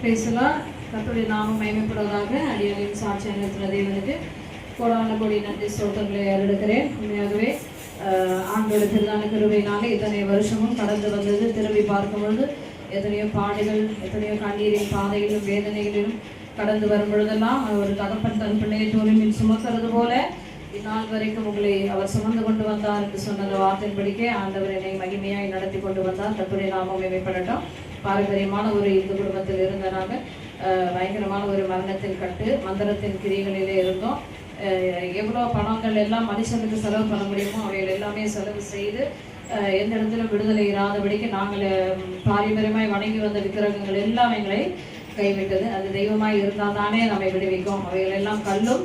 பேசலாம். கர்த்தருடைய நாமம் மகிமைப்படுவதாக. அடியாரின் சாட்சி அனுப்பின தேவனுக்கு கோடான கோடி நன்றி ஸ்தோத்திரங்களை ஏறெடுக்கிறேன். உண்மையாகவே ஆண்டோட திருநாள் கிருபையினாலே இத்தனை வருஷமும் கடந்து வந்தது. திரும்பி பார்க்கும் பொழுது எத்தனையோ பாடுகள், எத்தனையோ கண்ணீரின் பாதைகளிலும் வேதனைகளிலும் கடந்து வரும் பொழுதெல்லாம் ஒரு தகப்பன் தன் பிள்ளையை தோல்வியில் சுமக்கிறது போல இந்நாள் வரைக்கும் உங்களை அவர் சுமந்து கொண்டு வந்தார் என்று சொன்ன வார்த்தையின்படிக்க ஆண்டவர் என்னை மகிமையாய் நடத்தி கொண்டு வந்தார். கர்த்தருடைய நாமம் மகிமைப்படட்டும். பாரம்பரியமான ஒரு இந்து குடும்பத்தில் இருந்த நாங்கள் பயங்கரமான ஒரு மரணத்தின் கட்டு மந்திரத்தின் கிரிகளிலே இருந்தோம். எவ்வளோ பணங்கள் எல்லாம் மனுஷனுக்கு செலவு பண்ண முடியுமோ அவைகள் எல்லாமே செலவு செய்து எந்த இடத்திலும் விடுதலை இராதபடிக்கு நாங்கள் பாரம்பரியமாய் வணங்கி வந்த விக்கிரகங்கள் எல்லாம் எங்களை கைவிட்டது. அது தெய்வமாய் இருந்தால் தானே நம்மை விடுவிக்கும். அவைகள் எல்லாம் கல்லும்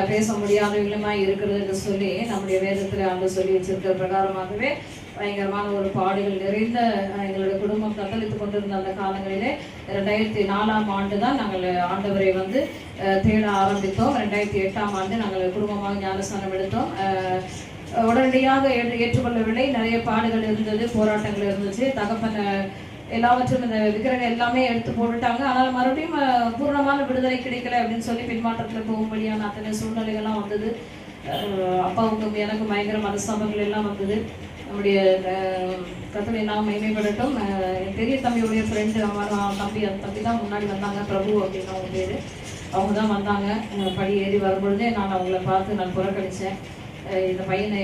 பேச முடியாதவங்களுமாய் இருக்கிறது என்று சொல்லி நம்முடைய வேதத்தில் ஆண்டு சொல்லி வச்சிருக்கிற பிரகாரமாகவே பயங்கரமான ஒரு பாடுகள் நிறைந்த எங்களுடைய குடும்பம் தத்தளித்து கொண்டிருந்த அந்த காலங்களிலே 2004ஆம் ஆண்டு தான் நாங்கள் ஆண்டவரை தேட ஆரம்பித்தோம். 2008ஆம் ஆண்டு நாங்கள் குடும்பமாக ஞானஸ்தானம் எடுத்தோம். உடனடியாக ஏற்றுக்கொள்ளவில்லை. நிறைய பாடுகள் இருந்தது, போராட்டங்கள் இருந்துச்சு. தகப்பன் எல்லாவற்றும் இந்த விக்கிரகம் எல்லாமே எடுத்து போட்டுட்டாங்க. ஆனால் மறுபடியும் பூர்ணமான விடுதலை கிடைக்கல அப்படின்னு சொல்லி பின்மாற்றத்தில் போகும்படியான அத்தனை சூழ்நிலைகள்லாம் வந்தது. அப்பாவுக்கும் எனக்கும் பயங்கர மனஸ்தாபங்கள் எல்லாம் வந்தது. நம்முடைய கர்த்தருடைய நாமம் மகிமைப்படட்டும். என் பெரிய தம்பியுடைய ஃப்ரெண்டு அவன் தம்பி தான் முன்னாடி வந்தாங்க. பிரபு அப்படின்னு அவங்க பேர். அவங்க தான் வந்தாங்க. படி ஏறி வரும்பொழுதே நான் அவங்கள பார்த்து நான் புறக்கணித்தேன். இந்த பையனை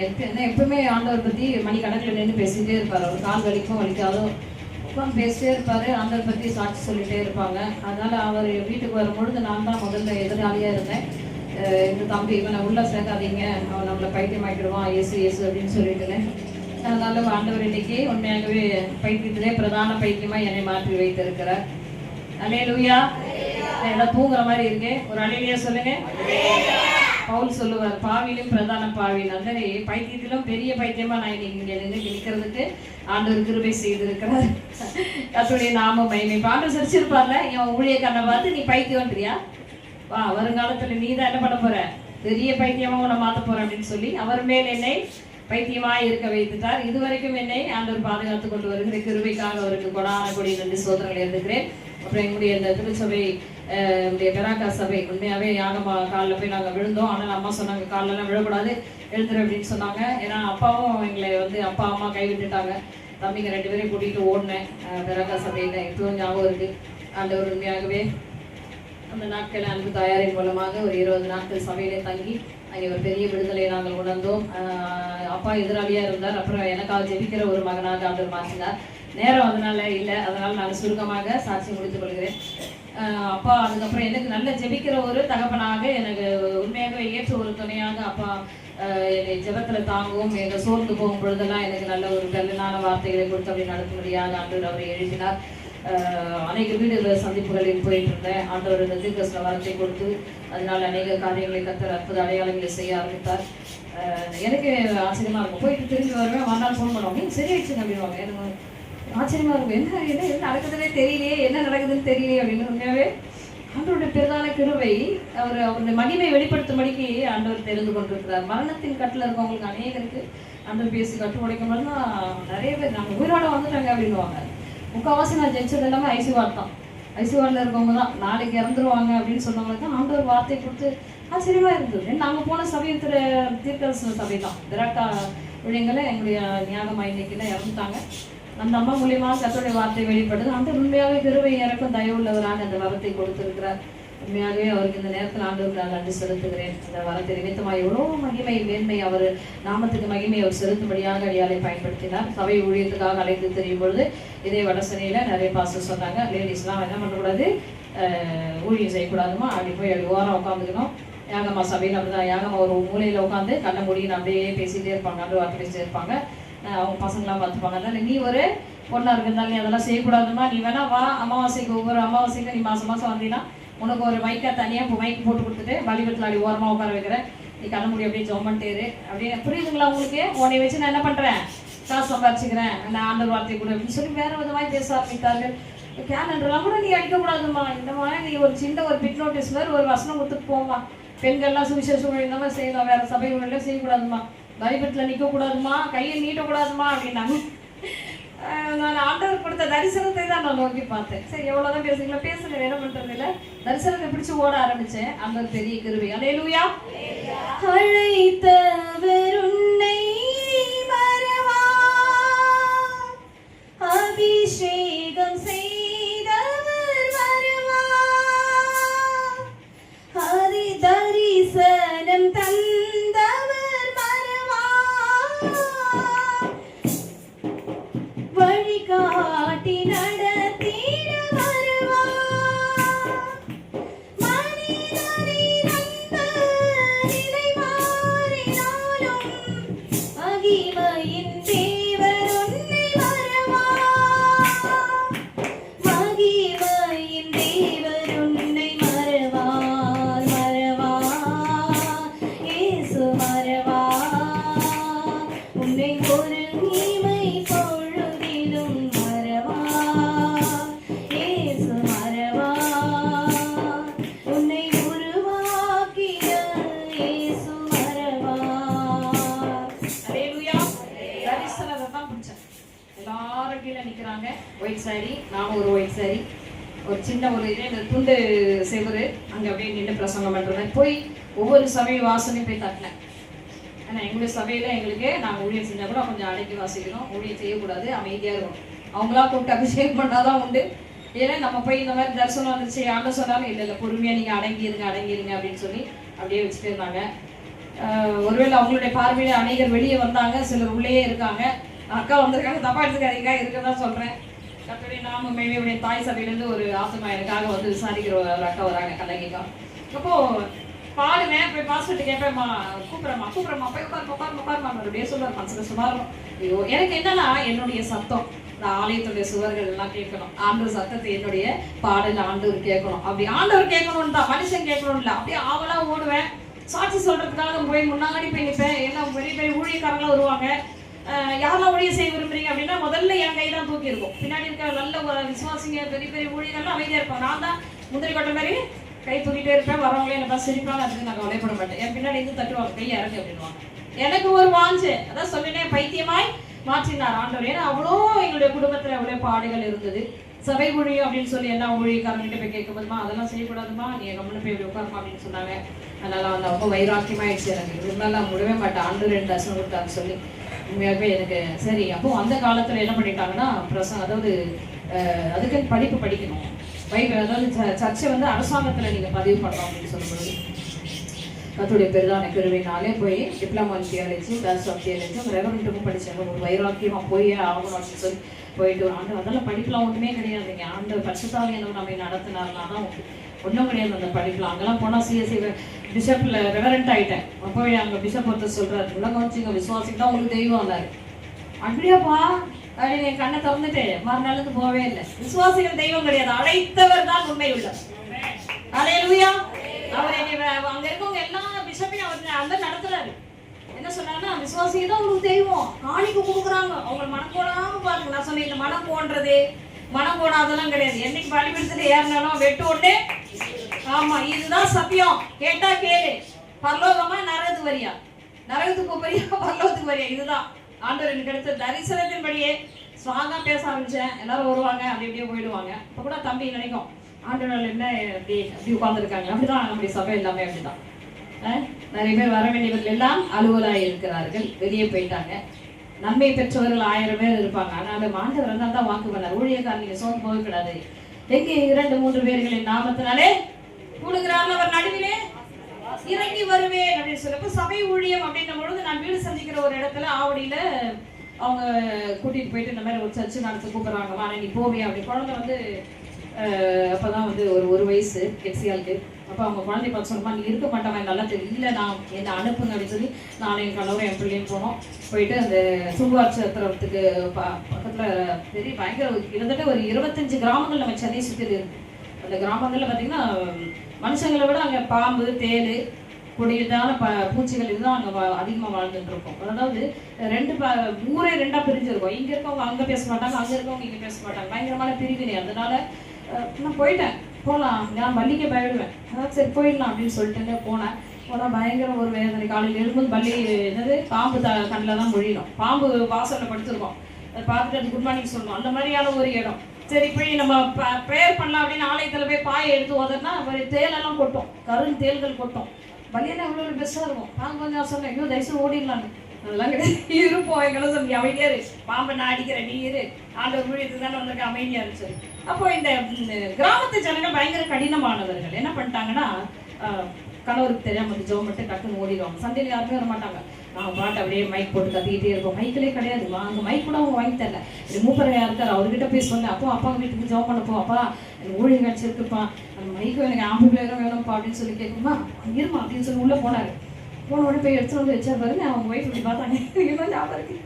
எப்பவுமே ஆண்டவர் பற்றி மணிக்கணக்கில் நின்று பேசிகிட்டே இருப்பார். அவர் கால் வலிக்கும் வலிக்காதோ உட்காந்து பேசிட்டே இருப்பார். ஆண்டவர் பற்றி சாட்சி சொல்லிகிட்டே இருப்பாங்க. அதனால் அவர் வீட்டுக்கு வரும்பொழுது நான் தான் முதல்ல எதிராளியாக இருந்தேன். இந்த தம்பி இவனை உள்ளே சேர்க்காதீங்க, அவன் நம்மளை பைத்தியம் ஆகிடுவான், ஏசு அப்படின்னு சொல்லிட்டுனேன். அதனால ஆண்டவர் இன்னைக்கு உண்மையாகவே பைத்தியத்திலே பிரதான பைத்தியமாக என்னை மாற்றி வைத்திருக்கிறார். அல்லேலூயா. எல்லாம் தூங்குற மாதிரி இருக்கேன். ஒரு அல்லேலூயா சொல்லுங்க. பவுல் சொல்லுவார், பாவியிலும் பிரதான பாவின். அந்த பைத்தியத்திலும் பெரிய பைத்தியமா நான் இன்னைக்கு இங்கே நிற்கிறதுக்கு ஆண்டவர் கிருபை செய்திருக்கிறார். கர்த்தருடைய நாமம் மகிமை. ஆண்டவர் சிரிச்சிருப்பார்ல, என் ஊழியக்காரனை பார்த்து நீ பைத்தியம்ன்றியா, வா வருங்காலத்துல நீ தான் என்ன பண்ண போற, பெரிய பைத்தியமா உன்னை மாற்ற போற அப்படின்னு சொல்லி அவர் மேல் என்னை பைத்தியமாய் இருக்க வைத்துட்டார். இதுவரைக்கும் என்னை ஆண்டவர் பாதுகாத்து கொண்டு வருகிற கிருபைக்காக அவருக்கு கொடான கொடி நன்றி சோதனைகள் இருந்துக்கிறேன். அப்புறம் எங்களுடைய இந்த திருச்சபை பெராக்கா சபை உண்மையாகவே யாகமா காலில் போய் நாங்கள் விழுந்தோம். ஆனால் அம்மா சொன்னாங்க காலெல்லாம் விழக்கூடாது, எழுதுரு அப்படின்னு சொன்னாங்க. ஏன்னா அப்பாவும் எங்களை அப்பா அம்மா கைவிட்டுட்டாங்க. தம்பிங்க 2 பேரையும் கூட்டிகிட்டு ஓடினேன் பெராக்கா சபையில். இப்பவும் ஞாபகம் இருக்குது. ஆண்டவர் உண்மையாகவே அந்த நாட்கள் அன்பு தயாரின் மூலமாக ஒரு 20 நாட்கள் சபையிலே தங்கி அங்கே ஒரு பெரிய விடுதலையை நாங்கள் உணர்ந்தோம். அப்பா எதிராளியாக இருந்தார். அப்புறம் எனக்காக ஜெபிக்கிற ஒரு மகனாக ஆண்டவர் மாற்றினார். நேரம் அதனால இல்லை, அதனால் நான் சுருக்கமாக சாட்சி முடித்துக் கொள்கிறேன். அப்பா அதுக்கப்புறம் எனக்கு நல்ல ஜெபிக்கிற ஒரு தகப்பனாக, எனக்கு உண்மையாக ஏற்ற ஒரு துணையாக அப்பா என்னை ஜெபத்தில் தாங்கவும், எங்கள் சோர்ந்து போகும் பொழுதெல்லாம் எனக்கு நல்ல ஒரு கல்லுனான வார்த்தைகளை கொடுத்து அப்படி நடத்தும்படியாக ஆண்டவர் அவரை எழுதினார். அநேக வீடு சந்திப்புகளில் போயிட்டு இருந்தேன். ஆண்டவர் இந்த தீர்க்கதரிசன வார்த்தை கொடுத்து அதனால் அநேக காரியங்களை கர்த்தர் அற்புத அடையாளங்களை செய்ய ஆரம்பித்தார். எனக்கு ஆச்சரியமாக இருக்கும். போயிட்டு திரும்பி வருவேன், மறுநாள் ஃபோன் பண்ணுவாங்க, சரியாயிடுச்சுங்க அப்படின்வாங்க. எனக்கு ஆச்சரியமாக இருக்கும். என்ன நடக்குதுன்னே தெரியலையே, என்ன நடக்குதுன்னு தெரியலையே அப்படின்னு. உண்மையாகவே ஆண்டவருடைய பெரிதான கிருபை, அவருடைய மகிமை வெளிப்படுத்தும்படிக்கு ஆண்டவர் தெரிந்து கொண்டிருக்கிறார். மரணத்தின் கட்டில் இருக்கவங்களுக்கு அநேகருக்கு ஆண்டவர் பேசி கட்டு உடைக்கும் போது தான் நிறைய பேர் நாங்கள் உயிரோட வந்துட்டாங்க அப்படின்வாங்க. முக்கால்வாசி நான் ஜெயிச்சது எல்லாமே ஐசிவார்டு தான். ஐசிவார்டில் இருக்கவங்க தான் நாளைக்கு இறந்துருவாங்க அப்படின்னு சொன்னவங்களுக்கு தான் ஆண்டவர் வார்த்தை கொடுத்து ஆச்சரியமாக இருந்தது. நாங்கள் போன சபையின் தீர்க்கதரிசன சபை தான். பெராக்கா ஊழியங்களை எங்களுடைய ஞாபகமா இன்னைக்குலாம் இறந்துட்டாங்க. அந்த அம்மா மூலியமாக கர்த்தருடைய வார்த்தை வெளிப்படுது. ஆண்டவர் உண்மையாகவே கிருபை இறக்கும் தயவுள்ளவராக அந்த வரத்தை கொடுத்திருக்கிறார். உண்மையாகவே அவருக்கு இந்த நேரத்தில் ஆண்டவருக்கு நான் நன்றி செலுத்துகிறேன். இந்த வரத்தை நிமித்தமாக எவ்வளோ மகிமை மேன்மை அவர் நாமத்துக்கு மகிமை அவர் செலுத்தும்படியாக அடியாலை பயன்படுத்தினார். சபை ஊழியத்துக்காக அழைத்து தெரியும் பொழுது இதே வடசனையில் நிறைய பாஸ்டர் சொன்னாங்க, லேடிஸ்லாம் என்ன பண்ணக்கூடாது, ஊழியம் செய்யக்கூடாதுமா, அப்படி போய் அப்படி ஓரம் உட்காந்துக்கணும். யாகம்மா சபையில் அப்படிதான். யாகம்மா ஒரு மூலையில் உட்காந்து கண்ணை மூடின்னு அப்படியே பேசிகிட்டே இருப்பாங்க, அப்படி வார்த்தை பேசிட்டே இருப்பாங்க. அவங்க பசங்களாம் பார்த்துப்பாங்க. அதனால நீ ஒரு பொண்ணாக இருக்கிறதால நீ அதெல்லாம் செய்யக்கூடாதுமா, நீ வேணா வா, அமாவாசைக்கு ஒவ்வொரு அமாவாசைக்கு நீ மாதம் வந்தீங்கன்னா உனக்கு ஒரு மைக்கை தனியாக மைக்கு போட்டு கொடுத்துட்டு பலிபத்தில் அப்படி ஓரமாக உட்கார வைக்கிறேன், நீ கண்ண முடி அப்படியே ஜோமன்ட்டேரு அப்படின்னு. புரியுதுங்களா உங்களுக்கு? உன்னை வச்சு நான் என்ன பண்ணுறேன், காசு சம்பாரிச்சுக்கிறேன், நான் ஆண்டவர் வார்த்தை கூட அப்படின்னு சொல்லி வேறு விதமாக பேச ஆரம்பித்தார்கள். கேலண்டர்லாம் கூட நீ அடிக்கக்கூடாதுமா, இந்த மாதிரி நீ ஒரு சின்ன ஒரு பிட் நோட்டீஸ் மாதிரி ஒரு வசனம் கொடுத்துட்டு போமா, பெண்கள்லாம் சுவிசேஷம் இந்த மாதிரி செய்யலாம், வேறு சபைகளில் செய்யக்கூடாதுமா, பலிபத்தில் நிற்கக்கூடாதுமா, கையை நீட்டக்கூடாதுமா அப்படின்னாங்க. நான் ஆண்டவர் கொடுத்த தரிசனத்தை தான் நான் நோக்கி பார்த்தேன். சரி எவ்வளவுதான் பேசுங்களா, பேசுங்க, என்ன பண்றது இல்ல. தரிசனத்தை பிடிச்சு ஓட ஆரம்பிச்சேன். அந்த பெரிய கிருபை. அல்லேலூயா. அழைத்தவர் உன்னை மறவா, அபிஷேகம் செய்தவர் வருவா, ஹரி தரிசனம் தந்தவர் மறவா, வழிகாட்டி நடத்திட வருவா, மனிதனின் அந்த நிலை மாறினாலும் மகிமையின் தேவர் உன்னை மறவா, மகிமையின் தேவர் உன்னை மறவார், மறவார், இயேசு மறவார், உன்னை ஒரு இமை பொழுதிலும் மறவார், இயேசு மறவார், உன்னை உருவாக்கிய இயேசு மறவார். அல்லேலூயா. தரிசனத்தை தான் பிடிச்சேன். எல்லாரும் கீழே நிக்கிறாங்க. ஒயிட் சாரி, நானும் ஒரு ஒயிட் சாரி, ஒரு சின்ன ஒரு இது துண்டு செவரு, அங்க அப்படியே நின்று பிரசங்கம் பண்றேன். போய் ஒவ்வொரு சபை வாசனையும் போய் தட்டினேன். ஏன்னா எங்களுடைய சபையில எங்களுக்கு நாங்கள் ஊழியம் செஞ்சா கூட கொஞ்சம் அடக்கி வாசிக்கணும், ஊழியம் செய்யக்கூடாது, அமைதியா இருக்கணும். அவங்களா கூப்பிட்டு அபிஷேகம் பண்ணாதான் உண்டு. ஏன்னா நம்ம போய் இந்த மாதிரி தரிசனம் வந்துச்சு ஆண்ட சொன்னாலும் இல்லை பொறுமையா நீங்க அடங்கிருங்க அடங்கிருங்க அப்படின்னு சொல்லி அப்படியே வச்சுட்டு இருந்தாங்க. ஒருவேளை அவங்களுடைய பார்வையில அநேகர் வெளியே வந்தாங்க, சிலர் உள்ளேயே இருக்காங்க. அக்கா வந்திருக்காங்க, தப்பா எடுத்துக்காதீங்க, இருக்கதான் சொல்றேன். கர்த்தருடைய நாம மேவியுடைய தாய் சபையிலேருந்து ஒரு ஆத்மா எனக்காக வந்து விசாரிக்கிற ஒரு அக்கா வராங்க, கல்லகிக்கா. அப்போ பாடுவேன், போய் பாஸ்ட்டு கேட்பேன், கூப்பிட்றேம்மா போய் உட்காருமா அப்படியே சொல்லுவார். மனசுல சுமாரும் ஐயோ எனக்கு என்னன்னா என்னுடைய சத்தம் இந்த ஆலயத்துடைய சுவர்கள் எல்லாம் கேட்கணும், ஆண்டவர் சத்தத்தை என்னுடைய பாடல ஆண்டவர் கேட்கணும். அப்படி ஆண்டவர் கேட்கணும் தான், மனுஷன் கேட்கணும் இல்லை. அப்படியே ஆவலா ஓடுவேன், சாட்சி சொல்றதுக்காக போய் முன்னாடி போய் நிற்பேன். எல்லாம் பெரிய பெரிய ஊழியக்காரங்களாம் வருவாங்க. யாரெல்லாம் ஊழியம் செய்ய விரும்புறீங்க அப்படின்னா முதல்ல என் கை தான் தூக்கி இருக்கும். பின்னாடி இருக்க நல்ல விசுவாசிங்க பெரிய பெரிய ஊழியர்கள்லாம் அமைதியா இருப்பாங்க. நான் தான் முந்திரி கொட்ட மாதிரி கை தூக்கிட்டே இருப்பேன். வரவங்களே என்ன பார்த்து சிரிப்பாங்க, அதுக்கு நான் கவலைப்பட மாட்டேன். என் பின்னாடி இருந்து தட்டுவாங்க, கையை இறங்கு அப்படின்வாங்க. எனக்கு ஒரு வாஞ்சு, அதான் சொல்லினேன், பைத்தியமாய் மாற்றினார் ஆண்டவர். ஏன்னா அவ்வளோ எங்களுடைய குடும்பத்துல அவ்வளோ பாடுகள் இருந்தது. சபை ஊழியம் அப்படின்னு சொல்லி எல்லா ஊழியக்காரங்கிட்ட போய் கேட்க போதுமா, அதெல்லாம் செய்யக்கூடாதுமா, நீ கம்மனு போய் உட்காருமா அப்படின்னு சொன்னாங்க. அதனால வந்து ரொம்ப வைராக்கியமாயிடுச்சு எனக்கு. இருந்தாலும் நான் விடவே மாட்டேன், ஆண்டு 2 தரிசனம் கொடுத்தான்னு சொல்லி. உண்மையாகவே எனக்கு சரி. அப்போ அந்த காலத்துல என்ன பண்ணிட்டாங்கன்னா அதாவது அதுக்கு படிப்பு படிக்கணும், அதாவது சர்ச்சை வந்து அரசாங்கத்துல நீங்க பதிவு பண்ணணும் அப்படின்னு சொல்லும்போது கர்த்தருடைய பெரிதான கிருபையினாலே போய் diploma in theology, bachelor of theology, ரெவரண்ட்டுக்கும் படிச்சாங்க. ஒரு வைராக்கியமா போய் ஆகணும் அப்படின்னு சொல்லி போயிட்டு ஆண்டு. அதெல்லாம் படிப்புலாம் ஒன்றுமே கிடையாதுங்க. ஆண்டு பரிசுத்தாவியானவர் நம்மை நடத்தினார்னா தான் ஒன்றும் கிடையாது அந்த படிப்புலாம். அங்கெல்லாம் போனால் சிஎஸ்சி பிஷப்ல ரெவரண்ட் ஆகிட்டேன். அப்போவே அங்கே பிஷப் ஒருத்தர் சொல்றாரு, உலகம் வச்சுங்க விசுவாசிக்கு தான் உங்களுக்கு தெய்வம் வந்தாரு. அப்படியாப்பா அப்படின்னு என் கண்ணை திறந்துட்டு மறுநாளுக்கு போவே இல்லை. விசுவாசிகள் தெய்வம் கிடையாது, அழைத்தவர் தான் உண்மை உள்ளவர். அல்லேலூயா. அவர் அங்க இருக்கவங்க எல்லா பிஷப்பையும் அவர் அந்த நடத்துறாரு. என்ன சொன்னாங்கன்னா விசுவாசிகள் தான் உங்களுக்கு தெய்வம், காணிக்கு கொடுக்குறாங்க. அவங்க மனம் போடாம பாருங்க. நான் சொன்னேன் இந்த மனம் போன்றது மனம் போடாதெல்லாம் கிடையாது. என்னைக்கு பலிபீடத்துல ஏறினாலும் வெட்டு ஒண்ணு. ஆமா, இதுதான் சத்தியம். கேட்டா கேளு, பரலோகமா நரகத்துக்கு வரியா, நரகத்துக்கு போறியா பரலோகத்துக்கு வரியா, இதுதான் ஆண்டவர் எனக்கு எடுத்த தரிசனத்தின்படியே ஸ்ட்ராங்கா பேச ஆரம்பிச்சேன். எல்லாரும் வருவாங்க, அப்படி அப்படியே போயிடுவாங்க. இப்ப கூட தம்பி நினைக்கும் ஆண்டவர் என்ன அப்படி அப்படி உட்கார்ந்துருக்காங்க. அப்படிதான் நம்முடைய சபை எல்லாமே அப்படிதான். நிறைய பேர் வர வேண்டியவர்கள் எல்லாம் அலுவலாக இருக்கிறார்கள், வெளியே போயிட்டாங்க. நன்மை பெற்றவர்கள் 1000 பேர் இருப்பாங்க. அதனால ஆண்டவர் இருந்தால் தான் வாக்கு பண்ணார், ஊழியக்காரர் நீங்க சோர்ந்து போக கூடாது, எங்கே 2-3 பேர்களின் நாமத்தினாலே கூடுகிறார்கள் அவர் நடுவிலே இறங்கி வருவேன் அப்படின்னு சொல்லப்ப சபை ஊழியம் அப்படின்னும் பொழுது நான் வீடு சந்திக்கிற ஒரு இடத்துல ஆவடியில அவங்க கூட்டிட்டு போயிட்டு இந்த மாதிரி ஒரு சர்ச்சு நடத்த கூப்பிடுறாங்கம்மா, ஆனா நீ போவே அப்படி. குழந்தை வந்து அப்பதான் வந்து ஒரு வயசு எக்ஸியாளுக்கு. அப்போ அவங்க குழந்தை பார்த்து சொல்லுமா, நீ இருக்க மாட்டாங்க நல்லா தெரியும், இல்லை நான் என்னை அனுப்புங்க அப்படின்னு சொல்லி நான் என் கணவரும் என் பிள்ளையும் போனோம். போயிட்டு அந்த சூழ்வாட்சத்திரத்துக்கு பக்கத்தில் பெரிய பயங்கர கிட்டத்தட்ட ஒரு 25 கிராமங்கள் நம்ம சென்னை சுற்றில் இருக்கு. அந்த கிராமங்களில் பார்த்தீங்கன்னா மனுஷங்களை விட அங்கே பாம்பு, தேள், கொடியதான பூச்சிகள் இதுதான் அங்கே அதிகமாக வாழ்ந்துட்டு இருக்கும். அதாவது ஊரே 2ஆக பிரிஞ்சிருக்கும். இங்கே இருக்கவங்க அங்கே பேச மாட்டாங்க, அங்கே இருக்கவங்க இங்கே பேச மாட்டாங்க. பயங்கரமான பிரிவினை. அதனால நான் போயிட்டேன், போகலாம், நான் பள்ளிக்கு போயிடுவேன், அதாவது சரி போயிடலாம் அப்படின்னு சொல்லிட்டு போனேன். போனால் பயங்கர ஒரு வேதனை. காலையில் எழும்போது பள்ளி என்னது பாம்பு கண்ணில் தான் மொழியணும். பாம்பு வாசலில் படுத்துருக்கோம். அதை பார்த்துட்டு அது குட் மார்னிங் சொல்லணும். அந்த மாதிரியான ஒரு இடம். சரி போய் நம்ம ப்ரேயர் பண்ணலாம் அப்படின்னு ஆலயத்தில் போய் பாயை எடுத்து ஓதுனா தேலெல்லாம் கொட்டும், தேல்கள் கொட்டும். பலியெல்லாம் எவ்வளோ பெஸ்ட்டாக இருக்கும். நான் கொஞ்சம் சொன்னேன், ஐயோ தயவுசு ஓடிடலான்னு. அதெல்லாம் கிடையாது, இருப்போம் எங்கெல்லாம் சொல்லி அமைதியாக இரு, பாம்பை நான் அடிக்கிறேன், நீ இரு, ஆண்டவர் ஊழியத்துக்கு தானே வந்திருக்க, அமைதியாக இருந்துச்சு. அப்போ இந்த கிராமத்து ஜனங்கள் பயங்கர கடினமானவர்கள். என்ன பண்ணிட்டாங்கன்னா, கணவருக்கு தெரியாமல் ஜோம் மட்டும் டக்குன்னு ஓடிடுவாங்க. சண்டையில் யாருமே வர மாட்டாங்க. நாங்கள் பாட்டு அப்படியே மைக் போட்டு கத்திக்கிட்டே இருப்போம். மைக்கிலே கிடையாது, அங்கே மைக் கூட அவங்க வாங்கி தரல. இது மூப்பரையா இருக்கார், அவர்கிட்ட போய் சொன்னேன், அப்போ அப்பா வீட்டுக்கு ஜோம் பண்ணப்போ, அப்பா எனக்கு ஊழியம் கிடச்சிருக்குப்பா, அந்த மைக்கும் எனக்கு ஆம்பிளேரும் வேணும்ப்பா அப்படின்னு சொல்லி கேட்குமா, இருமா அப்படின்னு சொல்லி உள்ளே போனார். போன உடனே போய் எடுத்துட்டு வந்து வச்சா பாருங்க, அவங்க ஒய்ஃப் இப்படி பார்த்தாங்க, இன்னும் ஞாபகம் இருக்கு.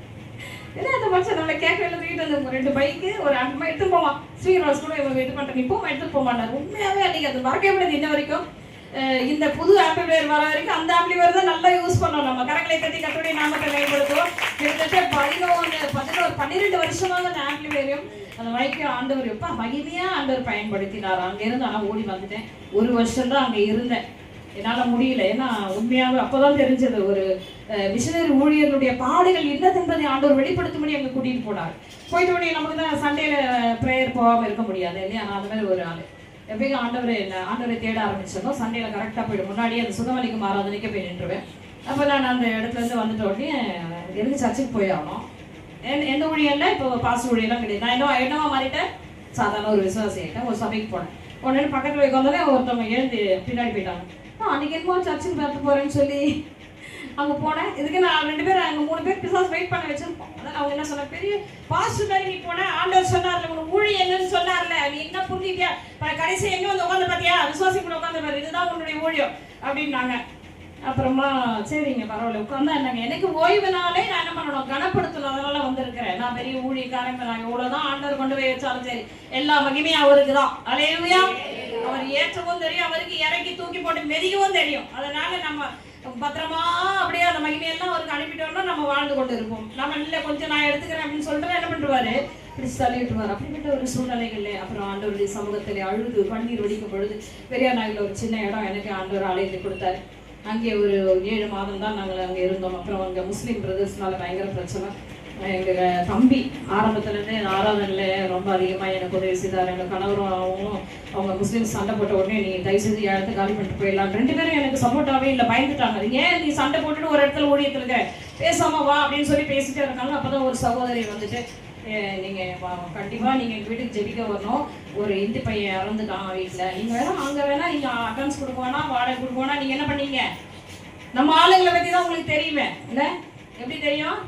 ஏன்னா அந்த மனுஷன் நம்மளை கேட்கவே இல்லை, தூக்கிட்டு வந்து 2 பைக்கு ஒரு 5 எடுத்துட்டு போவான். ஸ்ரீராஸ் கூட இவங்க இது பண்ணுறேன், இப்போ எடுத்துட்டு போக மாட்டார். உண்மையாகவே அன்றைக்கி அது மறக்கவே முடியாது இன்ன வரைக்கும். இந்த புது ஆம்பிளிஃபையர் வர வரைக்கும் அந்த ஆம்பிளிஃபையர் தான் நல்லா யூஸ் பண்ணோம். நம்ம கரங்களை தட்டி கர்த்தருடைய நாமத்தை மேம்படுத்துவோம். கிட்டத்தட்ட 12 வருஷமாக அந்த ஆம்பிளிஃபையரையும் அந்த மைக்கையும் ஆண்டவர் எப்போ மகிமையாக ஆண்டவர் பயன்படுத்தினார். அங்கேருந்து ஆனால் ஓடி வந்துட்டேன். 1 வருஷம் தான் அங்கே இருந்தேன், என்னால் முடியல. ஏன்னா உண்மையாக அப்போதான் தெரிஞ்சது ஒரு மிஷனரி ஊழியர்களுடைய பாடுகள் என்னதென்பதை ஆண்டவர் வெளிப்படுத்தும்படி அங்கே கூட்டிகிட்டு போனார். போயிட்டு உடனே நமக்கு தான் சண்டேல ப்ரேயர் போகாமல் இருக்க முடியாது இல்லையா. நான் அந்த மாதிரி ஒரு ஆள் எப்பயும் ஆண்டவரை தேட ஆரம்பிச்சிருந்தோம். சண்டேல கரெக்டாக போய்டும். முன்னாடியே அந்த சுகமளிக்கும் ஆராதனைக்கு போய் நின்றுவேன். அப்போ நான் அந்த இடத்துலேருந்து வந்துட்ட உடனே எதுக்கு சர்ச்சுக்கு போய் ஆகணும். எந்த ஊழியல்ல இப்போ பாஸ் ஊழியெல்லாம் கிடையாது. நான் என்னவா மாறிட்டேன், சாதாரண ஒரு விசுவாசி ஆகிட்டேன். ஒரு சபைக்கு போனேன். உடனே பக்கத்தில் உட்காந்தோடனே ஒருத்தவங்க எழுந்து பின்னாடி போயிட்டாங்க. அன்றைக்கி என்னமோ சர்ச்சுக்கு பார்த்து போகிறேன்னு சொல்லி அங்கே போனேன். இதுக்கு நான் 2 பேர் அங்கே 3 பேர் பிசாஸ் வெயிட் பண்ண வச்சிருப்போம். அதான் அவங்க என்ன சொன்னாங்க, பெரிய பாஸ்டர் நீ போனேன், ஆண்டவர் சொன்னார்ல உனக்கு ஊழி என்னன்னு சொன்னார்ல, நீ என்ன புரிஞ்சிட்டியா, கடைசி எங்கே வந்து உட்காந்து பார்த்தியா, விசுவாசி கூட உட்காந்து பாரு, இதுதான் உன்னுடைய ஊழியம் அப்படின்னாங்க. அப்புறமா சரிங்க பரவாயில்ல உட்காந்தா என்னங்க, எனக்கு ஓய்வுனாலே நான் என்ன பண்ணணும், கனப்படுத்தணும், அதனால வந்திருக்கிறேன். நான் பெரிய ஊழியக்காரங்க, நான் எவ்வளோதான் ஆண்டவர் கொண்டு போய் வச்சாலும் சரி, எல்லா மகிமையும் அவருக்கு தான். அல்லேலூயா. அவர் ஏற்றவும் தெரியும், அவருக்கு இறக்கி தூக்கி போட்டு மெதிக்கவும் தெரியும். அதனால நம்ம பத்திரமா அப்படியே அந்த மகிமையெல்லாம் அவருக்கு அனுப்பிட்டோம்னா நம்ம வாழ்ந்து கொண்டு இருப்போம். நம்ம இல்லை கொஞ்சம் நான் எடுத்துக்கிறேன் அப்படின்னு சொல்லிட்டு என்ன பண்ணுவாரு, இப்படி தள்ளிவிட்டுவார். அப்படிப்பட்ட ஒரு சூழ்நிலைகள்ல அப்புறம் ஆண்டவருடைய சமூகத்தில் அழுது கண்ணீர் வடிக்கும் பொழுது பெரியார் நாயில் ஒரு சின்ன இடம் எனக்கு ஆண்டவர் ஆலயத்தை கொடுத்தாரு. அங்கே ஒரு 7 மாதம் தான் நாங்கள் அங்கே இருந்தோம். அப்புறம் அங்கே முஸ்லீம் பிரதர்ஸ்னால பயங்கர பிரச்சனை. எங்கள் தம்பி ஆரம்பத்துலேருந்தே ஆராதனையில் ரொம்ப அதிகமாக எனக்கு உதவி செய்தார். எங்கள் கணவரும் அவங்க முஸ்லீம்ஸ் சண்டை போட்ட உடனே நீ தயவு செய்து இடத்த காலி பண்ணிட்டு போயிடலாம். 2 பேரும் எனக்கு சப்போர்ட்டாகவே இல்லை, பயந்துட்டாங்க. ஏன் நீ சண்டை போட்டுட்டு ஒரு இடத்துல ஊழியத்தில் இருக்க, பேசாமல் வா அப்படின்னு சொல்லி பேசிட்டே இருக்காங்க. அப்போ தான் ஒரு சகோதரி வந்துட்டு, நீங்கள் கண்டிப்பாக நீங்கள் எங்கள் வீட்டுக்கு ஜெபிக்க வரணும், ஒரு இந்து பையன் இறந்துட்டான் வீட்டில், நீங்கள் வேணா அங்கே வேணா நீங்கள் அட்வான்ஸ் கொடுக்க வேணா, வாடகை கொடுக்க வேணா, நீங்கள் என்ன பண்ணீங்க, நம்ம ஆளுங்களை பற்றி தான் உங்களுக்கு தெரியுமே இல்லை, எப்படி தெரியும்,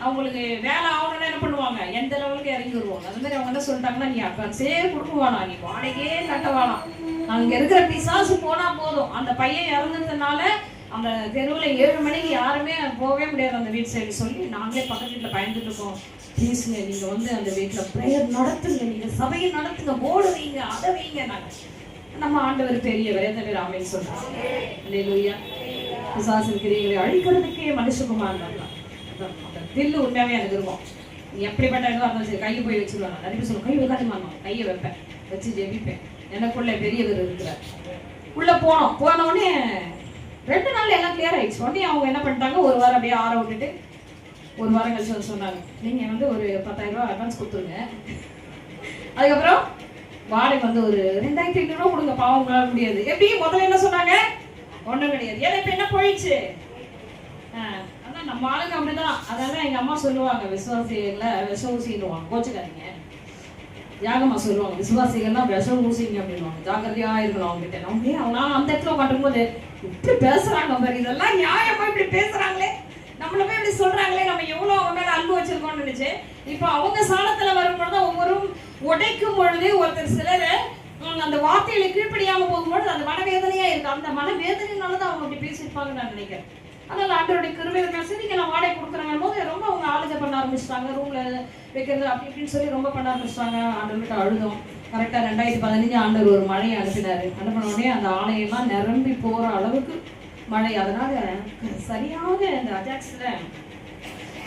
அவங்களுக்கு வேலை ஆகணும்னா என்ன பண்ணுவாங்க, எந்த லெவலுக்கு இறங்கி வருவாங்க. அது மாதிரி அவங்க என்ன சொல்லிட்டாங்கன்னா, நீ அட்வான்ஸே கொடுக்குவானா, நீ வாடகையே கட்ட வேணாம், அங்கே இருக்கிற பிசாசு போனால் போதும். அந்த பையன் இறந்ததுனால அந்த தெருவில் 7 மணிக்கு யாருமே போகவே முடியாது அந்த வீட்டு சைடு சொல்லி நாங்களே பக்கத்து வீட்டில் பயந்துட்டு இருக்கோம். ப்ளீஸுங்க நீங்கள் வந்து அந்த வீட்டில் ப்ரேயர் நடத்துங்க, நீங்கள் சபையை நடத்துங்க, போர்டு வைங்க, அதை வைங்க. நாங்கள் நம்ம ஆண்டவர் பெரியவர், எந்த பேர் ஆமைன்னு சொல்கிறாங்க. அல்லேலூயா. பிசாசின் கிரியைகளை அழிக்கிறதுக்கே மனுஷகுமார் தான். அந்த தில்லு உண்மையாகவே எனக்கு இருக்கும். நீ எப்படிப்பட்ட இதுவாக இருந்தாலும் சரி கையை போய் வச்சுருவாங்க. நிறைய பேர் சொல்லுவோம், கை வைக்காது மாட்டோம், கையை வைப்பேன், வச்சு ஜெபிப்பேன். எனக்குள்ள பெரியவர் இருக்கிறார். உள்ளே போனோடனே 2 நாள் எல்லாம் கிளியர் ஆகிடுச்சு. உடனே அவங்க என்ன பண்ணிட்டாங்க, ஒரு வாரம் அப்படியே ஆற விட்டுட்டு 1 வாரம் கழிச்சு சொன்னாங்க, நீங்கள் வந்து ஒரு 10,000 ரூபா அட்வான்ஸ் கொடுத்துருங்க, அதுக்கப்புறம் வாடகை வந்து ஒரு 2,500 ரூபா கொடுங்க, பாவம் உங்களால் முடியாது. எப்படி முதல்ல என்ன சொன்னாங்க, ஒன்றும் கிடையாது. ஏன்னா இப்போ என்ன போயிடுச்சு, அதான் நம்ம ஆளுங்க அப்படிதான். அதெல்லாம் எங்கள் அம்மா சொல்லுவாங்க, விசுவாசிகளை விஷ ஊசிடுவாங்க, கோச்சுக்காதீங்க. யாகம்மா சொல்லுவாங்க, விசுவாசிகள்லாம் விஷம் ஊசிங்க அப்படின்வாங்க, ஜாக்கிரதையாக இருக்கணும் அவங்ககிட்ட. அவங்க அந்த இடத்துல உட்காந்துருக்கும்போது இப்படி பேசுறாங்க பாரு, இதெல்லாம் நியாயமா இப்படி பேசுறாங்களே, நம்மள போய் இப்படி சொல்றாங்களே, நம்ம எவ்வளோ அவங்க மேல அன்பு வச்சிருக்கோம்னு நினைச்சு. இப்போ அவங்க சாணத்துல வரும்பொழுது ஒவ்வொரும் உடைக்கும் பொழுது ஒருத்தர் சிலர் அந்த வார்த்தையில கீழ்ப்படியாம போகும்பொழுது அந்த மனவேதனையா இருக்கு. அந்த மனவேதனையினாலதான் அவங்க அப்படி பேசியிருப்பாங்கன்னு நான் நினைக்கிறேன். அதனால ஆண்டவருடைய கிருபையினால சரி நான் வாடகை கொடுக்குறாங்க போது ரொம்ப அவங்க ஆளுக பண்ண ஆரம்பிச்சிட்டாங்க, ரூம்ல வைக்கிறது அப்படி இப்படின்னு சொல்லி ரொம்ப பண்ண ஆரம்பிச்சிட்டாங்க. ஆண்டவர்கிட்ட அழுதோம். கரெக்டாக 2015 ஆண்டவர் ஒரு மழையை அனுப்பினார். அனுப்பின உடனே அந்த ஆலயம்லாம் நிரம்பி போகிற அளவுக்கு மழை. அதனால சரியாக இந்த அஜாக்ஸில்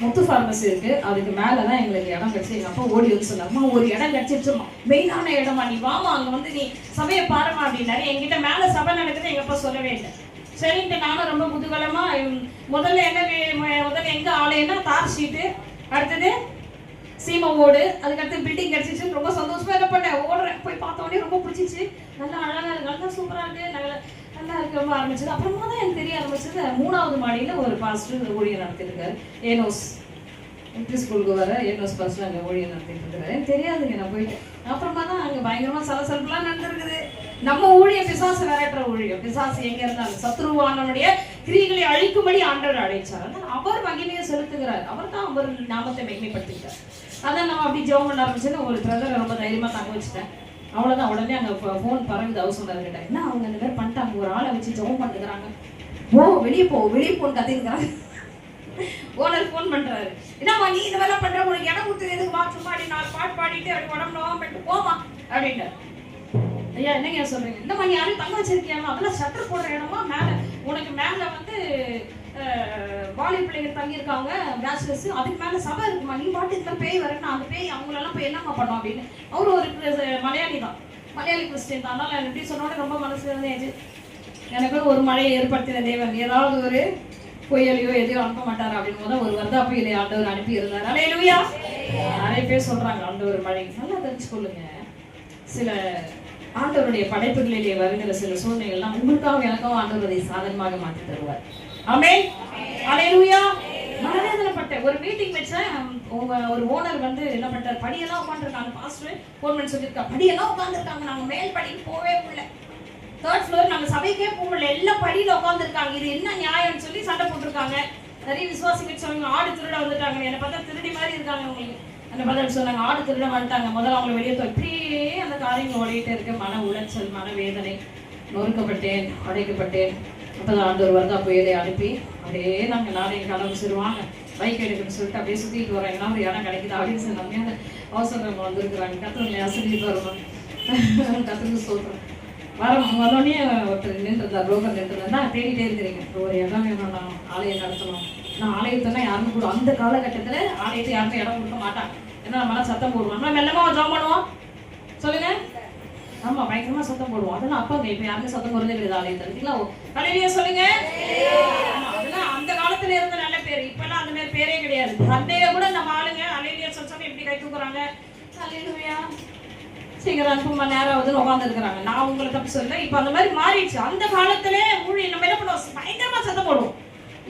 முத்து ஃபார்மசி இருக்குது, அதுக்கு மேலே தான் எங்களுக்கு இடம் கிடச்சி. எங்கள் அப்பா ஓடி வந்து சொன்னார்மா, ஒரு இடம் கிடச்சிருச்சுமா, மெயினான இடமா, நீ வாமா அங்கே வந்து நீ சபையை பாருமா அப்படின்னாரு. என்கிட்ட மேலே சபை நடக்குது எங்கள் அப்பா சொல்லவே இல்லை. சரின்ட்டு நானும் ரொம்ப குதூகலமாக முதல்ல எங்கே ஆலயம்னா தார் ஷீட்டு, அடுத்தது சீமை ஓடு. அதுக்கடுத்து பில்டிங் கிடைச்சிச்சு. ரொம்ப சந்தோஷமா என்ன பண்ணேன், ஓடுறேன். போய் பார்த்த உடனே ரொம்ப பிடிச்சிச்சு. நல்லா அழகா இருக்கு, நல்லா சூப்பரா இருக்கு, நல்லா இருக்கு ரொம்ப ஆரம்பிச்சது. அப்புறமா தான் எனக்கு தெரிய ஆரம்பிச்சது, 3வது மாடியில ஒரு பாஸ்டர் ஊழியர் நடத்திருக்காரு. ஏனோஸ் ஸ்கூலுக்கு வர ஏனோஸ் பாஸ்டர் அங்கே ஊழியர் நடத்திட்டு இருக்காரு. எனக்கு தெரியாதுங்க. நான் போயிட்டேன். அப்புறமா தான் அங்கே பயங்கரமா சலசலப்புலாம் நடந்திருக்குது. நம்ம ஊழிய பிசாசு விரட்டுற ஊழியம். பிசாசு எங்க இருந்தாலும் சத்ருவானனுடைய கிரிகளை அழிக்கும்படி ஆண்டவர் அழைச்சார். அதான் அவர் மகிமையை செலுத்துகிறார். அவர் தான் அவர் நாமத்தை மகிமைப்படுத்திக்கிறார். அதான் நம்ம அப்படி ஜெபம் பண்ண ஆரம்பிச்சுன்னு ஒரு பிரதரை ரொம்ப தைரியமா தங்க வச்சுட்டேன். அவ்வளோதான். உடனே அங்கே ஃபோன் பறகுது. ஹவுஸ் ஓனர் கிட்ட, என்ன அவங்க இந்த மாதிரி பண்ணிட்டாங்க, ஒரு ஆளை வச்சு ஜெபம் பண்ணுறாங்க, வெளியே போன்னு கத்திருக்கிறாங்க. ஓனர் ஃபோன் பண்றாரு, என்னம்மா நீ இந்த வேலை பண்ற, உனக்கு இடம் கொடுத்து எதுக்கு வா, சும்மா 4 பாட்டு பாடிட்டு அப்படி உடம்பு நோவாம பண்ணிட்டு போமா அப்படின்ட்டு. ஐயா என்னங்க சொல்றீங்க, இல்லம்மா நீ யாரும் தங்க வச்சிருக்கியாமா, அதெல்லாம் ஷட்டர் போடுற இடமா, மேல உனக்கு மேல வந்து வாலி பிள்ளைங்க தங்கியிருக்காங்க பேச்சுலர்ஸ், அதுக்கு மேல சபை இருக்குமா, நீ பாட்டு இதுல பேய் வரேன்னா அந்த பேய் அவங்களெல்லாம் போய் என்னம்மா பண்ணோம் அப்படின்னு. அவரு ஒரு மலையாளி தான், மலையாளி கிறிஸ்டின் தான். அதனால எப்படி சொன்னோட ரொம்ப மனசு இருந்தேன். எனக்கு ஒரு மழையை ஏற்படுத்தின தேவன் ஏதாவது ஒரு புயலையோ எதையோ அனுப்ப மாட்டாரா அப்படின்னு போது ஒரு வருதா புயலை ஆண்டவர் அனுப்பி இருந்தார். அல்லேலூயா. நிறைய பேர் சொல்றாங்க ஆண்டவர் மழை. நல்லா தெரிஞ்சுக்கொள்ளுங்க, சில ஆண்டவருடைய படைப்புகளிலே வருகிற சில சூழ்நிலைகள்லாம் உங்களுக்காக எனக்காக ஆண்டவர் அதை சாதகமாக மாற்றி தருவார். ஆமென். அல்லேலூயா. மனவேதனைப்பட்ட ஒரு மீட்டிங் வச்சேன். ஒரு ஓனர் வந்து என்ன பண்றாரு, படியெல்லாம் உட்காந்துருக்காங்க. பாஸ்டர் ஃபோன் பண்ணி சொல்லியிருக்கா, படியெல்லாம் உட்காந்துருக்காங்க, நாங்க மேல் படிக்கு போவே முடியல, 3rd ஃப்ளோர், நம்ம சபைக்கே போகல, எல்லாம் படியில உட்காந்துருக்காங்க, இது என்ன நியாயம்னு சொல்லி சண்டை போட்டிருக்காங்க. நிறைய விசுவாசிகள் சொன்னாங்க, ஆடு திருட வந்துட்டாங்க. என்னை பார்த்தா திருடி மாதிரி இருக்காங்க உங்களுக்கு. அந்த பதில் சொன்னாங்க, ஆடு திருட வந்துட்டாங்க, முதல்ல அவங்களை வெளியே இப்படியே அந்த காரியங்கள் ஓடிட்டே இருக்க. மன உளைச்சல், மன வேதனை, நொறுக்கப்பட்டேன், அடைக்கப்பட்டேன். அப்போதான் ஆண்டவர் வருதா புயலை அனுப்பி அப்படியே நாங்கள் நாளைக்கு கனவு சொல்லுவாங்க, பைக் எடுக்கணும்னு சொல்லிட்டு அப்படியே சுற்றிட்டு வராங்கன்னா ஒரு இடம் கிடைக்குது அப்படின்னு சொன்னாங்க. அவசரம் வந்திருக்கிறாங்க. கத்திரங்களை அசதிட்டு வரணும், கத்திரிக்கு சொல்கிறோம். வந்தோடனே ஒருத்தர் நின்றுருந்தார், புரோக்கர் நின்றுருந்தா, தேடிட்டே இருக்கிறீங்க, ஒரு இடம் வேணும், நான் ஆலயம் நடத்தணும். நான் ஆலயத்தெல்லாம் யாருமே கூட அந்த காலகட்டத்தில் ஆலயத்தை யாருமே இடம் கொடுக்க மாட்டாங்க. ஏன்னா நம்மளாம் சத்தம் போடுவோம், நம்ம மெல்லமாக ஜாம் பண்ணுவோம். சொல்லுங்க. ஆமா, பயங்கரமா சத்தம் போடுவோம். அதெல்லாம் அப்பா இப்ப யாருமே சத்தம் போடுறதே கிடையாது ஆலயத்தில். இருக்கீங்களா? கலையிலேயே சொல்லுங்க. அதெல்லாம் அந்த காலத்துல இருந்த நல்ல பேர். இப்பெல்லாம் அந்த மாதிரி பேரே கிடையாது. சண்டையில கூட நம்ம ஆளுங்க அலையிலேயே சொல்ல எப்படி கை தூக்குறாங்க, அல்லேலூயா சீக்கிரம் சும்மா நேரம் வந்து உட்காந்து இருக்கிறாங்க. நான் உங்களை தப்பு சொல்ல. இப்ப அந்த மாதிரி மாறிடுச்சு. அந்த காலத்துல ஊழியர் நம்ம என்ன பண்ணுவோம், பயங்கரமா சத்தம் போடுவோம்.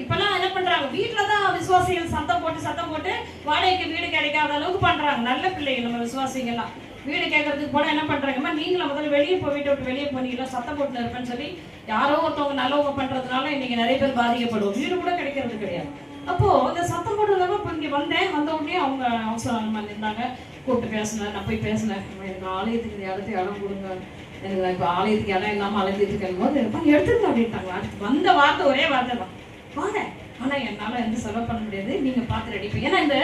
இப்பெல்லாம் என்ன பண்றாங்க, வீட்டுலதான் விசுவாசிகள் சத்தம் போட்டு வாடகைக்கு வீடு கிடைக்காத அளவுக்கு பண்றாங்க. நல்ல பிள்ளைகள் நம்ம விசுவாசிகள்லாம் வீடு கேட்கறதுக்கு போனா என்ன பண்றாங்கம்மா, நீங்களும் முதல்ல வெளியே போய் வீட்டை விட்டு வெளியே போனீங்களா, சத்தம் போட்டு இருப்பேன்னு சொல்லி யாரோ ஒருத்தவங்க நல்லவங்க பண்றதுனால இன்னைக்கு நிறைய பேர் பாதிக்கப்படுவோம். வீடு கூட கிடைக்கிறது கிடையாது. அப்போ இந்த சத்தம் போடுறதுனால இப்போ இங்க வந்த உடனே அவங்க அவசரம் இருந்தாங்க, கூப்பிட்டு பேசினேன். நான் போய் பேசினேன், எனக்கு ஆலயத்துக்கு இந்த இடத்துக்கு இடம் கொடுங்க, எனக்கு இப்போ ஆலயத்துக்கு இடம் இல்லாமல் அலைஞ்சிட்டு இருக்கும் போது எடுத்துருங்க அப்படின்ட்டாங்க. அடுத்து வந்த வார்த்தை ஒரே வார்த்தை தான், வாங்க. ஆனா என்னால எந்த செலவு பண்ண முடியாது, நீங்க பார்த்து ரெடி பண்ணி. ஏன்னா இந்த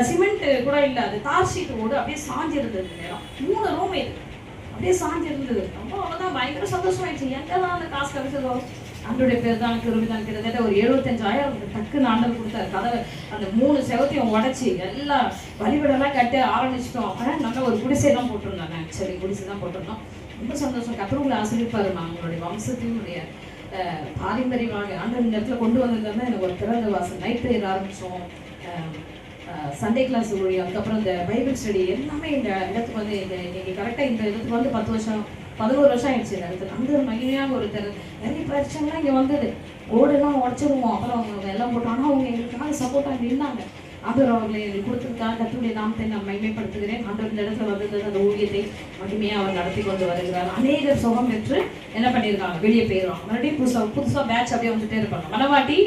சிமெண்ட் கூட இல்லை, அது தார் ஷீட் ஓடு அப்படியே சாஞ்சிருந்தது. நேரம் 3 ரூம் இது அப்படியே சாஞ்சிருந்தது. ரொம்ப அவ்வளோதான், பயங்கர சந்தோஷமாயிடுச்சு. எங்கெல்லாம் அந்த காசு கிடைச்சதோ அன்றைய பேர் தான் கிருபிதான். கிட்டத்தட்ட ஒரு 75,000 டக்குன்னு ஆண்டவர் கொடுத்தாரு. கதவை அந்த 3 செவத்தையும் உடச்சி எல்லாம் வழிபடெல்லாம் கட்ட ஆரம்பிச்சிட்டோம். ஆனால் நல்ல ஒரு குடிசை தான் போட்டிருந்தாங்க. ஆக்சுவலி குடிசை தான் போட்டிருந்தோம். ரொம்ப சந்தோஷம். கத்தருங்களை ஆசிரியப்பாரு. நான் உங்களுடைய வம்சத்தினுடைய பாரம்பரியமாக ஆண்டவர் இந்த இடத்துல கொண்டு வந்திருந்தா எனக்கு ஒரு திறந்த வாசல். நைட் ப்ரேயர் ஆரம்பித்தோம், சண்டே கிளாஸ் ஊழியம், அதுக்கப்புறம் இந்த பைபிள் ஸ்டடி எல்லாமே இந்த இடத்துக்கு வந்து இன்னைக்கு கரெக்டாக இந்த இடத்துக்கு வந்து 11 வருஷம் ஆயிடுச்சு. இந்த இடத்துல அந்த மகிமையாக ஒரு நிறைய பிரச்சனைலாம் இங்கே வந்தது. ஓடெல்லாம் உடச்சிருவோம். அப்புறம் அவங்க எல்லாம் போட்டோம். ஆனால் அவங்க எங்களுக்காக சப்போர்ட்டாக நின்னாங்க. ஆண்டவர் அவர்களை கொடுத்துருக்காங்க. கர்த்தருடைய நாமத்தை நான் மகிமைப்படுத்துகிறேன். ஆண்டவர் இந்த இடத்துல வந்தது அந்த ஊழியத்தை மகிமையாக அவர் நடத்தி கொண்டு வருகிறார். அநேகர் சுகம் பெற்று என்ன பண்ணியிருக்காங்க, வெளியே போயிடுவாங்க. மறுபடியும் புதுசாக பேட்ச் அப்படியே வந்துட்டே இருப்பாங்க. மனவாட்டி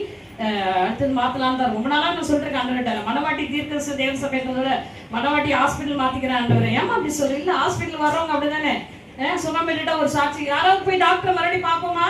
அடுத்தது மாத்தலாம் தான் ரொம்ப நாளா நான் சொல்றேன். ஆண்டவர்கிட்ட மனவாட்டி தீர்க்க தேவ சபையத்தோட மனவாட்டி ஹாஸ்பிட்டல் மாத்திக்கிறேன் ஆண்டவரை. ஏமா அப்படி சொல்லு, இல்லை ஹாஸ்பிட்டல் வர்றவங்க அப்படிதானே, சுகம் பெற்றுட்டா ஒரு சாட்சி. யாராவது போய் டாக்டர் மறுபடியும் பார்ப்போமா?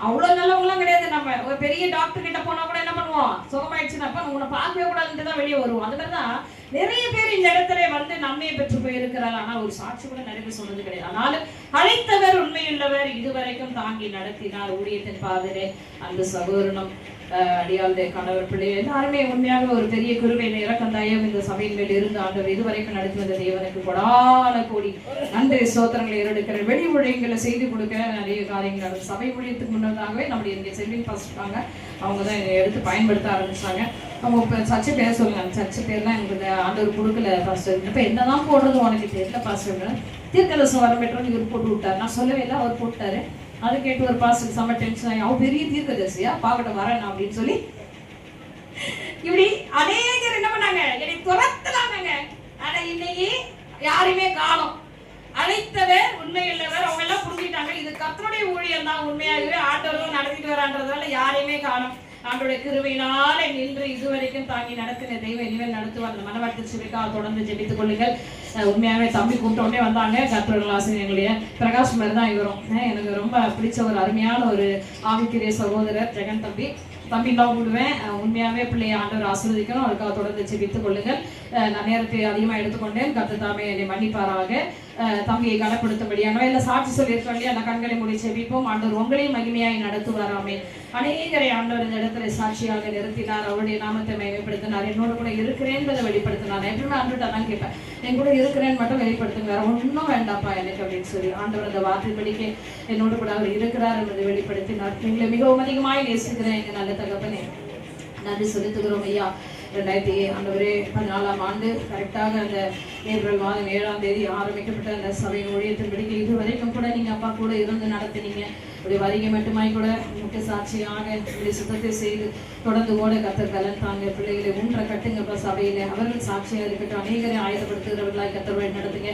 அவ்வளவு நல்லவங்களாம் கிடையாது. நம்ம ஒரு பெரிய டாக்டர் கிட்ட போனா கூட என்ன பண்ணுவோம், சுகமாயிடுச்சுன்னா உன்னை பார்க்கவே கூடாதுன்னு தான் வெளியே வருவோம். அது மாதிரிதான் நிறைய பேர் இந்த இடத்துல வந்து நன்மையை பெற்று போயிருக்கிறார். ஆனால் ஒரு சாட்சி கூட நிறைய பேர் சொன்னது கிடையாது. ஆனாலும் அழைத்தவர் உண்மையுள்ளவர், இதுவரைக்கும் தாங்கி நடத்தினார் ஊழியத்தின் பாதையிலே. அந்த சகோதரனும் அடியாளுடைய கணவர் பிள்ளை எல்லாருமே உண்மையாக ஒரு பெரிய கிருபையில இறக்கம் தயவு இந்த சபையின் மேல் இருந்து ஆண்டவர் இதுவரைக்கும் நடத்தி வந்த தேவனுக்கு கொடான கோடி நன்றி ஸ்தோத்திரங்களை ஏறெடுக்கிற வெளி ஊழியங்களை செய்து கொடுக்க நிறைய காரியங்கள் சபை ஊழியத்துக்கு முன்னதாகவே நம்முடைய இங்கே செல்விங் பாஸ்டர் இருக்காங்க. அவங்க தான் இதை எடுத்து பயன்படுத்த ஆரம்பிச்சாங்க. அவங்க இப்போ சர்ச்சை பேர் சொல்லுங்க, சர்ச்சை பேர்லாம் எனக்கு ஆண்டவர் கொடுக்கல பாஸ்டர், இப்போ என்னதான் போடுறது உனக்கு தெரியல பாஸ்டர், தீர்க்கதரிசனம் வர பெற்றோம் இவர் போட்டு விட்டார். நான் சொல்லவே இல்லை, அவர் போட்டாரு. அதை கேட்டு ஒரு பாஸ்டர் செம்ம டென்ஷன் ஆகி அவன் பெரிய தீர்க்கதரிசியா பாக்கட்டும் வரேன் அப்படின்னு சொல்லி இப்படி அநேகர் என்ன பண்ணாங்க, என்னை துரத்துனாங்க. ஆனா இன்னைக்கு யாருமே காணோம். அழைத்தவர் உண்மை இல்லவர் அவங்க எல்லாம் புரிஞ்சுட்டாங்க. இது கர்த்தருடைய ஊழியம் தான், உண்மையாகவே ஆண்டவரும் நடத்திட்டு வரான்றதால யாரையுமே காணோம். ஆண்டோடைய கிருபையினால நின்று இதுவரைக்கும் தாங்கி நடத்தின தெய்வம் இனிமேல் நடத்துவார். அந்த மனவாழ்த்து சிவைக்காக தொடர்ந்து ஜெபித்துக் கொள்ளுங்கள். உண்மையாகவே தம்பி கூப்பிட்ட உடனே வந்தாங்க. கர்த்தர்கள் ஆசிரியர்களுடைய பிரகாஷ் மாதிரி தான் இவரும். எனக்கு ரொம்ப பிடிச்ச ஒரு அருமையான ஒரு ஆவிக்குரிய சகோதரர் ஜெகன் தம்பி. தம்பிலாம் விடுவேன். உண்மையாகவே பிள்ளையை ஆண்டவர் ஆசீர்வதிக்கணும். அதுக்காக தொடர்ந்து ஜெபித்துக் கொள்ளுங்கள். நான் நேரத்தை அதிகமாக எடுத்துக்கொண்டேன். கர்த்தர் தாமே என்னை மன்னிப்பாராக. தம்பியை கனப்படுத்தும்படியான இல்லை சாட்சி சொல்லியிருக்கோம் இல்லையா, அந்த கண்களை மூடி ஜெபிப்போம். ஆண்டவர் உங்களையும் மகிமையாய் நடத்துவாராமே. அநேகரை ஆண்டவர் இந்த இடத்துல சாட்சியாக நிறுத்தினார். அவருடைய நாமத்தை மேம்படுத்தினார். என்னோட கூட இருக்கிறேன் என்பதை வெளிப்படுத்தினார். எப்பவுமே ஆண்டுகிட்ட தான் கேட்பேன், என் கூட இருக்கிறேன்னு மட்டும் வெளிப்படுத்துங்க, வேற ஒன்றும் வேண்டாப்பா எனக்கு அப்படின்னு சொல்லி ஆண்டவர் அந்த வார்த்தைப்படிக்கே என்னோடு கூட அவர் இருக்கிறார் என்பதை வெளிப்படுத்தினார். எங்களை மிகவும் அதிகமாய் நேசிக்கிறேன் எங்க நல்ல தகப்பனே, நன்றி செலுத்துகிறோம் ஐயா. 2014ஆம் ஆண்டு கரெக்டாக அந்த ஏப்ரல் மாதம் 7ஆம் தேதி ஆரம்பிக்கப்பட்ட அந்த சபையின் ஊழியத்தின்படிக்கு இதுவரைக்கும் கூட நீங்க அப்பா கூட இருந்து நடத்தினீங்க. ஒரு வருகை மட்டுமாய் கூட முக்கிய சாட்சியாக இப்படி சுத்தத்தை செய்து தொடர்ந்து ஓட கத்தர் கலந்தாங்க. பிள்ளைகளை ஊன்ற கட்டுங்கப்பா சபையில, அவர்கள் சாட்சியாக இருக்கட்டும். அநேகரை ஆயுதப்படுத்துகிறவர்களாய் கத்தர் வழி நடத்துங்க.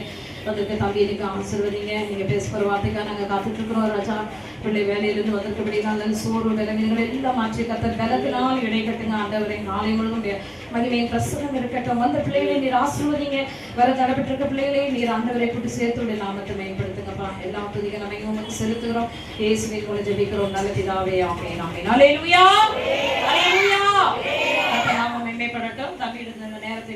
அதற்கு தம்பி எனக்கு ஆசிர்வதிங்க. நீங்க பேசுகிற வார்த்தைக்காக நாங்கள் காத்துட்டு இருக்கிறோம் ராஜா. பிள்ளை வேலையிலிருந்து வந்திருக்கபடினால சோறு விலங்குகள் எல்லாம் மாற்றி கத்தர் பலத்தினால் இடை கட்டுங்க ஆண்டவரை. நாளை முழுவதும் மகிமையின் பிரசனம் இருக்கட்டும். வந்த பிள்ளைகளை நீர் ஆசீர்வதிங்க. வர தடைப்பட்டிருக்க பிள்ளைகளை நீர் ஆண்டவரை கூட்டி சேர்த்து நாமத்தை மேம்படுத்துங்கப்பா. எல்லா துதிக நம்ம உங்களுக்கு செலுத்துகிறோம். இயேசுவின் மூலம் ஜெபிக்கிறோம் நல்ல பிதாவே, ஆமென் ஆமென். அல்லேலூயா அல்லேலூயா. நாம மேம்படட்டும். தம்பி இருந்த நேரத்தை